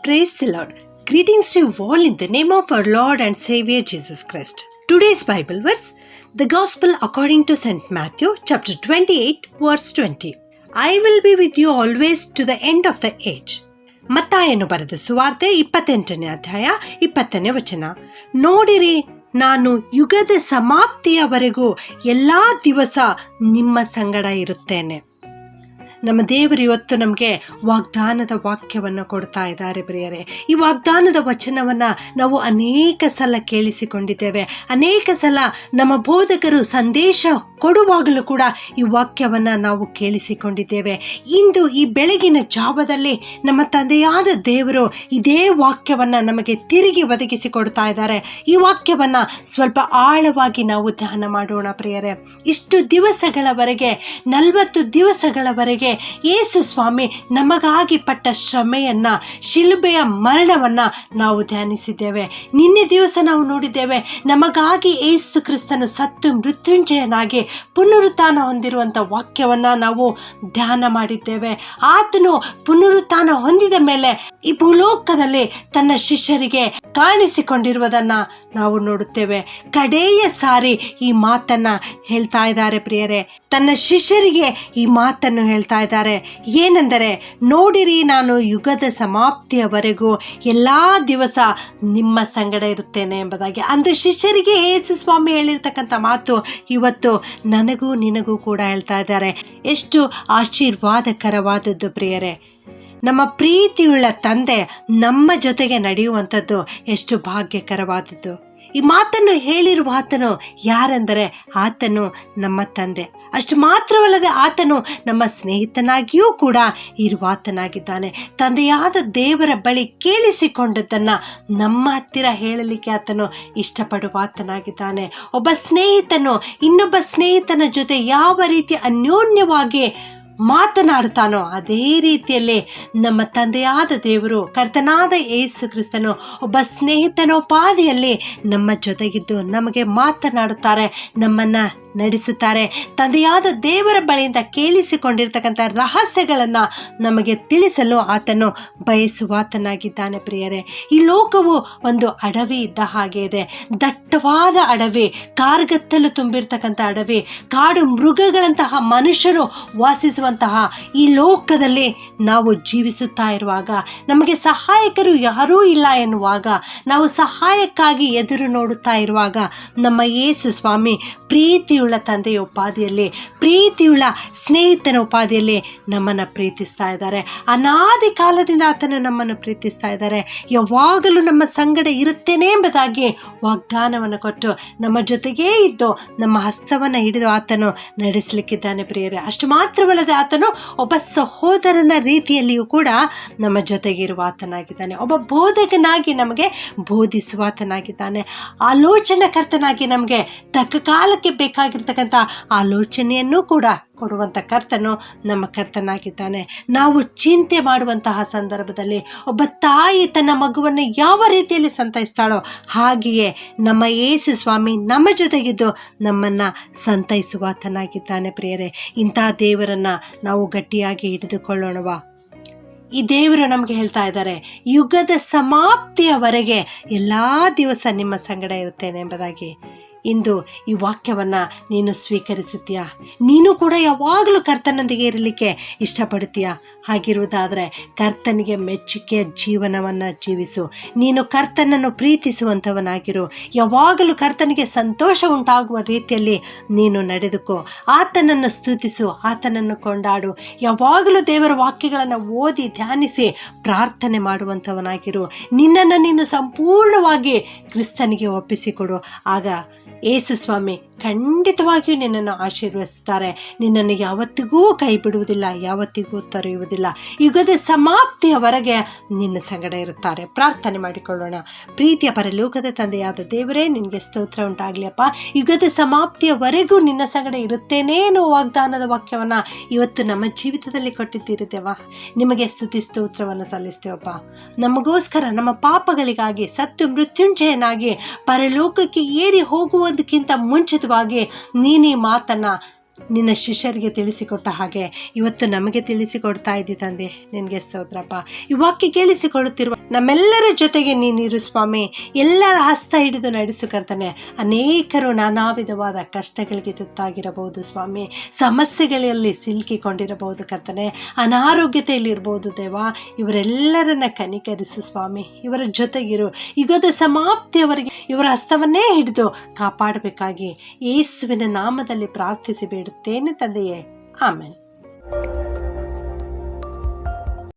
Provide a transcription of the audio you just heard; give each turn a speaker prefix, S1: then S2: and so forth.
S1: Praise the Lord. Greetings to you all in the name of our Lord and Savior Jesus Christ. Today's Bible verse, the Gospel according to St. Matthew chapter 28 verse 20. I will be with you always to the end of the age. ಮತ್ತಾಯನು ಬರೆದ ಸುವಾರ್ತೆ 28ನೇ ಅಧ್ಯಾಯ 20ನೇ ವಚನ. ನೋಡಿರಿ, ನಾನು ಯುಗದ ಸಮಾಪ್ತಿಯವರೆಗೂ ಎಲ್ಲ ದಿವಸ ನಿಮ್ಮ ಸಂಗಡ ಇರುತ್ತೇನೆ. ನಮ್ಮ ದೇವರು ಇವತ್ತು ನಮಗೆ ವಾಗ್ದಾನದ ವಾಕ್ಯವನ್ನು ಕೊಡ್ತಾ ಇದ್ದಾರೆ ಪ್ರಿಯರೇ. ಈ ವಾಗ್ದಾನದ ವಚನವನ್ನು ನಾವು ಅನೇಕ ಸಲ ಕೇಳಿಸಿಕೊಂಡಿದ್ದೇವೆ. ಅನೇಕ ಸಲ ನಮ್ಮ ಬೋಧಕರು ಸಂದೇಶ ಕೊಡುವಾಗಲೂ ಕೂಡ ಈ ವಾಕ್ಯವನ್ನು ನಾವು ಕೇಳಿಸಿಕೊಂಡಿದ್ದೇವೆ. ಇಂದು ಈ ಬೆಳಗಿನ ಜಾವದಲ್ಲಿ ನಮ್ಮ ತಂದೆಯಾದ ದೇವರು ಇದೇ ವಾಕ್ಯವನ್ನು ನಮಗೆ ತಿರುಗಿ ಒದಗಿಸಿಕೊಡ್ತಾ ಇದ್ದಾರೆ. ಈ ವಾಕ್ಯವನ್ನು ಸ್ವಲ್ಪ ಆಳವಾಗಿ ನಾವು ಧ್ಯಾನ ಮಾಡೋಣ ಪ್ರಿಯರೇ. ಇಷ್ಟು ದಿವಸಗಳವರೆಗೆ 40 ದಿವಸಗಳವರೆಗೆ ಯೇಸು ಸ್ವಾಮಿ ನಮಗಾಗಿ ಪಟ್ಟ ಶ್ರಮೆಯನ್ನು, ಶಿಲುಬೆಯ ಮರಣವನ್ನು ನಾವು ಧ್ಯಾನಿಸಿದ್ದೇವೆ. ನಿನ್ನೆ ದಿವಸ ನಾವು ನೋಡಿದ್ದೇವೆ, ನಮಗಾಗಿ ಯೇಸು ಕ್ರಿಸ್ತನು ಸತ್ತು ಮೃತ್ಯುಂಜಯನಾಗಿ ಪುನರುತ್ಥಾನ ಹೊಂದಿರುವಂಥ ವಾಕ್ಯವನ್ನು ನಾವು ಧ್ಯಾನ ಮಾಡಿದ್ದೇವೆ. ಆತನು ಪುನರುತ್ಥಾನ ಹೊಂದಿದ ಮೇಲೆ ಈ ಭೂಲೋಕದಲ್ಲಿ ತನ್ನ ಶಿಷ್ಯರಿಗೆ ಕಾಣಿಸಿಕೊಂಡಿರುವುದನ್ನು ನಾವು ನೋಡುತ್ತೇವೆ. ಕಡೆಯ ಸಾರಿ ಈ ಮಾತನ್ನು ಹೇಳ್ತಾ ಇದ್ದಾರೆ ಪ್ರಿಯರೇ. ತನ್ನ ಶಿಷ್ಯರಿಗೆ ಈ ಮಾತನ್ನು ಹೇಳ್ತಾ ಇದ್ದಾರೆ. ಏನೆಂದರೆ, ನೋಡಿರಿ, ನಾನು ಯುಗದ ಸಮಾಪ್ತಿಯವರೆಗೂ ಎಲ್ಲ ದಿವಸ ನಿಮ್ಮ ಸಂಗಡ ಇರುತ್ತೇನೆ ಎಂಬುದಾಗಿ. ಅಂದು ಶಿಷ್ಯರಿಗೆ ಯೇಸು ಸ್ವಾಮಿ ಹೇಳಿರ್ತಕ್ಕಂಥ ಮಾತು ಇವತ್ತು ನನಗೂ ನಿನಗೂ ಕೂಡ ಹೇಳ್ತಾ ಇದ್ದಾರೆ. ಎಷ್ಟು ಆಶೀರ್ವಾದಕರವಾದದ್ದು ಪ್ರಿಯರೇ. ನಮ್ಮ ಪ್ರೀತಿಯುಳ್ಳ ತಂದೆ ನಮ್ಮ ಜೊತೆಗೆ ನಡೆಯುವಂಥದ್ದು ಎಷ್ಟು ಭಾಗ್ಯಕರವಾದದ್ದು. ಈ ಮಾತನ್ನು ಹೇಳಿರುವ ಆತನು ಯಾರೆಂದರೆ, ಆತನು ನಮ್ಮ ತಂದೆ. ಅಷ್ಟು ಮಾತ್ರವಲ್ಲದೆ ಆತನು ನಮ್ಮ ಸ್ನೇಹಿತನಾಗಿಯೂ ಕೂಡ ಇರುವ ಆತನಾಗಿದ್ದಾನೆ. ತಂದೆಯಾದ ದೇವರ ಬಳಿ ಕೇಳಿಸಿಕೊಂಡದ್ದನ್ನು ನಮ್ಮ ಹತ್ತಿರ ಹೇಳಲಿಕ್ಕೆ ಆತನು ಇಷ್ಟಪಡುವ ಆತನಾಗಿದ್ದಾನೆ. ಒಬ್ಬ ಸ್ನೇಹಿತನು ಇನ್ನೊಬ್ಬ ಸ್ನೇಹಿತನ ಜೊತೆ ಯಾವ ರೀತಿ ಅನ್ಯೋನ್ಯವಾಗಿ ಮಾತನಾಡ್ತಾನೋ ಅದೇ ರೀತಿಯಲ್ಲಿ ನಮ್ಮ ತಂದೆಯಾದ ದೇವರು, ಕರ್ತನಾದ ಯೇಸು ಕ್ರಿಸ್ತನು ಒಬ್ಬ ಸ್ನೇಹಿತನೋಪಾದಿಯಲ್ಲಿ ನಮ್ಮ ಜೊತೆಗಿದ್ದು ನಮಗೆ ಮಾತನಾಡುತ್ತಾರೆ, ನಮ್ಮನ್ನು ನಡೆಸುತ್ತಾರೆ. ತಂದೆಯಾದ ದೇವರ ಬಳಿಯಿಂದ ಕೇಳಿಸಿಕೊಂಡಿರ್ತಕ್ಕಂಥ ರಹಸ್ಯಗಳನ್ನು ನಮಗೆ ತಿಳಿಸಲು ಆತನು ಬಯಸುವ ಆತನಾಗಿದ್ದಾನೆ ಪ್ರಿಯರೇ. ಈ ಲೋಕವು ಒಂದು ಅಡವಿ ಇದ್ದ ಹಾಗೆ ಇದೆ. ದಟ್ಟವಾದ ಅಡವಿ, ಕಾರ್ಗತ್ತಲು ತುಂಬಿರ್ತಕ್ಕಂಥ ಅಡವಿ, ಕಾಡು ಮೃಗಗಳಂತಹ ಮನುಷ್ಯರು ವಾಸಿಸುವಂತಹ ಈ ಲೋಕದಲ್ಲಿ ನಾವು ಜೀವಿಸುತ್ತಾ ಇರುವಾಗ, ನಮಗೆ ಸಹಾಯಕರು ಯಾರೂ ಇಲ್ಲ ಎನ್ನುವಾಗ, ನಾವು ಸಹಾಯಕ್ಕಾಗಿ ಎದುರು ನೋಡುತ್ತಾ ಇರುವಾಗ, ನಮ್ಮ ಯೇಸು ಸ್ವಾಮಿ ಪ್ರೀತಿಯುಳ್ಳ ತಂದೆಯ ಉಪಾಧಿಯಲ್ಲಿ, ಪ್ರೀತಿಯುಳ್ಳ ಸ್ನೇಹಿತನ ಉಪಾಧಿಯಲ್ಲಿ ನಮ್ಮನ್ನು ಪ್ರೀತಿಸ್ತಾ ಇದ್ದಾರೆ. ಅನಾದಿ ಕಾಲದಿಂದ ಆತನು ನಮ್ಮನ್ನು ಪ್ರೀತಿಸ್ತಾ ಇದ್ದಾರೆ. ಯಾವಾಗಲೂ ನಮ್ಮ ಸಂಗಡ ಇರುತ್ತೇನೆ ಎಂಬುದಾಗಿ ವಾಗ್ದಾನವನ್ನು ಕೊಟ್ಟು ನಮ್ಮ ಜೊತೆಗೇ ಇದ್ದು ನಮ್ಮ ಹಸ್ತವನ್ನು ಹಿಡಿದು ಆತನು ನಡೆಸಲಿಕ್ಕಿದ್ದಾನೆ ಪ್ರಿಯರೇ. ಅಷ್ಟು ಮಾತ್ರವಲ್ಲದೆ ಆತನು ಒಬ್ಬ ಸಹೋದರನ ರೀತಿಯಲ್ಲಿಯೂ ಕೂಡ ನಮ್ಮ ಜೊತೆಗಿರುವ ಆತನಾಗಿದ್ದಾನೆ. ಒಬ್ಬ ಬೋಧಕನಾಗಿ ನಮಗೆ ಬೋಧಿಸುವ ಆತನಾಗಿದ್ದಾನೆ. ಆಲೋಚನಾಕರ್ತನಾಗಿ ನಮಗೆ ತಕ್ಕ ಕಾಲಕ್ಕೆ ಬೇಕಾಗಿರ್ತಕ್ಕಂಥ ಆಲೋಚನೆಯನ್ನು ಕೂಡ ಕೊಡುವಂಥ ಕರ್ತನು ನಮ್ಮ ಕರ್ತನಾಗಿದ್ದಾನೆ. ನಾವು ಚಿಂತೆ ಮಾಡುವಂತಹ ಸಂದರ್ಭದಲ್ಲಿ ಒಬ್ಬ ತಾಯಿ ತನ್ನ ಮಗುವನ್ನು ಯಾವ ರೀತಿಯಲ್ಲಿ ಸಂತೈಸ್ತಾಳೋ ಹಾಗೆಯೇ ನಮ್ಮ ಯೇಸು ಸ್ವಾಮಿ ನಮ್ಮ ಜೊತೆಗಿದ್ದು ನಮ್ಮನ್ನು ಸಂತೈಸುವ ಆತನಾಗಿದ್ದಾನೆ ಪ್ರಿಯರೇ. ಇಂಥ ದೇವರನ್ನು ನಾವು ಗಟ್ಟಿಯಾಗಿ ಹಿಡಿದುಕೊಳ್ಳೋಣವಾ? ಈ ದೇವರು ನಮಗೆ ಹೇಳ್ತಾ ಇದ್ದಾರೆ, ಯುಗದ ಸಮಾಪ್ತಿಯವರೆಗೆ ಎಲ್ಲ ದಿವಸ ನಿಮ್ಮ ಸಂಗಡ ಇರುತ್ತೇನೆ ಎಂಬುದಾಗಿ. ಇಂದು ಈ ವಾಕ್ಯವನ್ನು ನೀನು ಸ್ವೀಕರಿಸುತ್ತೀಯಾ? ನೀನು ಕೂಡ ಯಾವಾಗಲೂ ಕರ್ತನೊಂದಿಗೆ ಇರಲಿಕ್ಕೆ ಇಷ್ಟಪಡ್ತೀಯಾ? ಹಾಗಿರುವುದಾದರೆ ಕರ್ತನಿಗೆ ಮೆಚ್ಚುಗೆಯ ಜೀವನವನ್ನು ಜೀವಿಸು. ನೀನು ಕರ್ತನನ್ನು ಪ್ರೀತಿಸುವಂಥವನಾಗಿರು. ಯಾವಾಗಲೂ ಕರ್ತನಿಗೆ ಸಂತೋಷ ಉಂಟಾಗುವ ರೀತಿಯಲ್ಲಿ ನೀನು ನಡೆದುಕೋ. ಆತನನ್ನು ಸ್ತುತಿಸು, ಆತನನ್ನು ಕೊಂಡಾಡು. ಯಾವಾಗಲೂ ದೇವರ ವಾಕ್ಯಗಳನ್ನು ಓದಿ ಧ್ಯಾನಿಸಿ ಪ್ರಾರ್ಥನೆ ಮಾಡುವಂಥವನಾಗಿರು. ನಿನ್ನನ್ನು ನೀನು ಸಂಪೂರ್ಣವಾಗಿ ಕ್ರಿಸ್ತನಿಗೆ ಒಪ್ಪಿಸಿಕೊಡು. ಆಗ ಯೇಸು ಸ್ವಾಮಿ ಖಂಡಿತವಾಗಿಯೂ ನಿನ್ನನ್ನು ಆಶೀರ್ವದಿಸುತ್ತಾರೆ. ನಿನ್ನನ್ನು ಯಾವತ್ತಿಗೂ ಕೈ ಬಿಡುವುದಿಲ್ಲ, ಯಾವತ್ತಿಗೂ ತೊರೆಯುವುದಿಲ್ಲ. ಯುಗದ ಸಮಾಪ್ತಿಯವರೆಗೆ ನಿನ್ನ ಸಂಗಡ ಇರುತ್ತಾರೆ. ಪ್ರಾರ್ಥನೆ ಮಾಡಿಕೊಳ್ಳೋಣ. ಪ್ರೀತಿಯ ಪರಲೋಕದ ತಂದೆಯಾದ ದೇವರೇ, ನಿನಗೆ ಸ್ತೋತ್ರ ಉಂಟಾಗಲಿಯಪ್ಪ. ಯುಗದ ಸಮಾಪ್ತಿಯವರೆಗೂ ನಿನ್ನ ಸಂಗಡ ಇರುತ್ತೇನೆ ಅನ್ನೋ ವಾಗ್ದಾನದ ವಾಕ್ಯವನ್ನು ಇವತ್ತು ನಮ್ಮ ಜೀವಿತದಲ್ಲಿ ಕೊಟ್ಟಿದ್ದೀರಿ ದೇವ. ನಿಮಗೆ ಸ್ತುತಿ ಸ್ತೋತ್ರವನ್ನು ಸಲ್ಲಿಸ್ತೇವಪ್ಪ. ನಮಗೋಸ್ಕರ ನಮ್ಮ ಪಾಪಗಳಿಗಾಗಿ ಸತ್ತು ಮೃತ್ಯುಂಜಯನಾಗಿ ಪರಲೋಕಕ್ಕೆ ಏರಿ ಹೋಗುವುದಕ್ಕಿಂತ ಮುಂಚಿತವಾಗಿ ನೀನು ಈ ಮಾತನ್ನು ನಿನ್ನ ಶಿಷ್ಯರಿಗೆ ತಿಳಿಸಿಕೊಟ್ಟ ಹಾಗೆ ಇವತ್ತು ನಮಗೆ ತಿಳಿಸಿಕೊಡ್ತಾ ಇದ್ದಿ ತಂದೆ. ನಿನಗೆ ಸ್ತೋತ್ರಪ್ಪ. ಈ ವಾಕ್ಯ ಕೇಳಿಸಿಕೊಳ್ಳುತ್ತಿರುವ ನಮ್ಮೆಲ್ಲರ ಜೊತೆಗೆ ನೀನಿರು ಸ್ವಾಮಿ. ಎಲ್ಲರ ಹಸ್ತ ಹಿಡಿದು ನಡೆಸು ಕರ್ತನೆ. ಅನೇಕರು ನಾನಾ ವಿಧವಾದ ಕಷ್ಟಗಳಿಗೆ ತುತ್ತಾಗಿರಬಹುದು ಸ್ವಾಮಿ, ಸಮಸ್ಯೆಗಳಲ್ಲಿ ಸಿಲುಕಿಕೊಂಡಿರಬಹುದು ಕರ್ತನೆ, ಅನಾರೋಗ್ಯತೆಯಲ್ಲಿರ್ಬೋದು ದೇವ. ಇವರೆಲ್ಲರನ್ನ ಕನಿಕರಿಸು ಸ್ವಾಮಿ. ಇವರ ಜೊತೆಗಿರು. ಯುಗದ ಸಮಾಪ್ತಿಯವರೆಗೆ ಇವರ ಹಸ್ತವನ್ನೇ ಹಿಡಿದು ಕಾಪಾಡಬೇಕಾಗಿ ಯೇಸುವಿನ ನಾಮದಲ್ಲಿ ಪ್ರಾರ್ಥಿಸಿ ಬೇಡುತ್ತೇನೆ ತಂದೆಯೇ. ಆಮೆನ್.